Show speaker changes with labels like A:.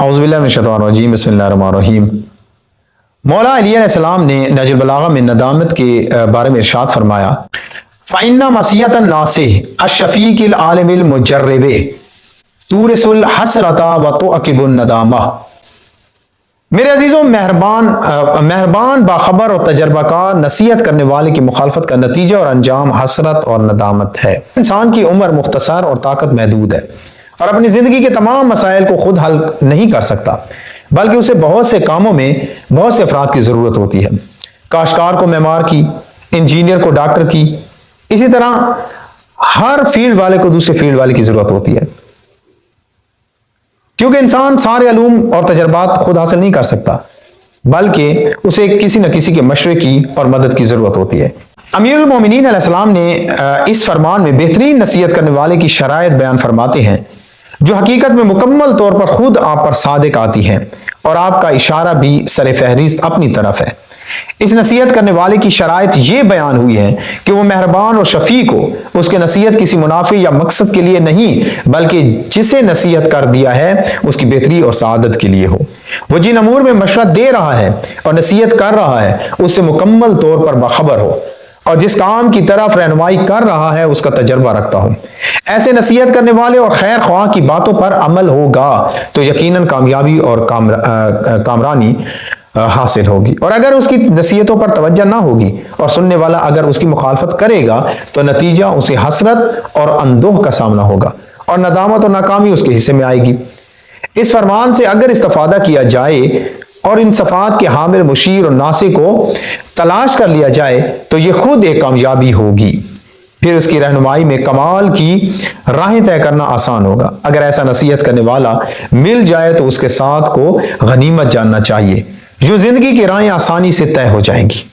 A: औज़ुबिल्लाहि मिनश्शैतानिर्रजीम बिस्मिल्लाहिर्रहमानिर्रहीम। मौला अली अलैहिस्सलाम ने नहजुल बलागा में नदामत के बारे में इरशाद फरमाया, फ़इन्ना मसियतन नासिह अश-शफ़ीक़िल आलिमिल मुजर्रिबे तूरिसुल हसरता व तुअक़िबुन नदामा। मेरे अजीज़ों, मेहरबान बाखबर और तजर्बाकार नसीहत करने वाले की मुखालफत का नतीजा और अंजाम हसरत और नदामत है। इंसान की उम्र मुख्तसर और ताकत महदूद है और अपनी जिंदगी के तमाम मसाइल को खुद हल नहीं कर सकता, बल्कि उसे बहुत से कामों में बहुत से अफराद की जरूरत होती है। काश्तकार को मेमार की, इंजीनियर को डॉक्टर की, इसी तरह हर फील्ड वाले को दूसरे फील्ड वाले की जरूरत होती है, क्योंकि इंसान सारे अलूम और तजर्बात खुद हासिल नहीं कर सकता, बल्कि उसे किसी न किसी के मशवरे की और मदद की जरूरत होती है। अमीरुल मोमिनीन अलैहिस्सलाम ने इस फरमान में बेहतरीन नसीहत करने वाले की शराइत बयान फरमाते हैं, जो हकीकत में मुकम्मल तौर पर खुद आप पर सादिक आती है और आपका इशारा भी सर फहरिस्त अपनी तरफ है। इस नसीहत करने वाले की शराइत ये बयान हुई है कि वो मेहरबान और शफीक हो। उसके नसीहत किसी मुनाफे या मकसद के लिए नहीं, बल्कि जिसे नसीहत कर दिया है उसकी बेहतरी और सआदत के लिए हो। वो जिन अमूर में मशवरा दे रहा है और नसीहत कर रहा है उससे मुकम्मल तौर पर बाखबर हो और जिस काम की तरफ रहनुमाई कर रहा है उसका तजर्बा रखता हो। ऐसे नसीहत करने वाले और खैर ख्वाह की बातों पर अमल होगा तो यकीनन कामयाबी और कामरानी हासिल होगी, और अगर उसकी नसीहतों पर तवज्जो ना होगी और सुनने वाला अगर उसकी मुखालफत करेगा तो नतीजा उसे हसरत और अंदोह का सामना होगा और नदामत और नाकामी उसके हिस्से में आएगी। इस फरमान से अगर इस्तिफादा किया जाए और इन सफात के हामिल मुशीर और नासे को तलाश कर लिया जाए तो ये खुद एक कामयाबी होगी। फिर उसकी रहनुमाई में कमाल की राहें तय करना आसान होगा। अगर ऐसा नसीहत करने वाला मिल जाए तो उसके साथ को गनीमत जानना चाहिए, जो जिंदगी की राहें आसानी से तय हो जाएंगी।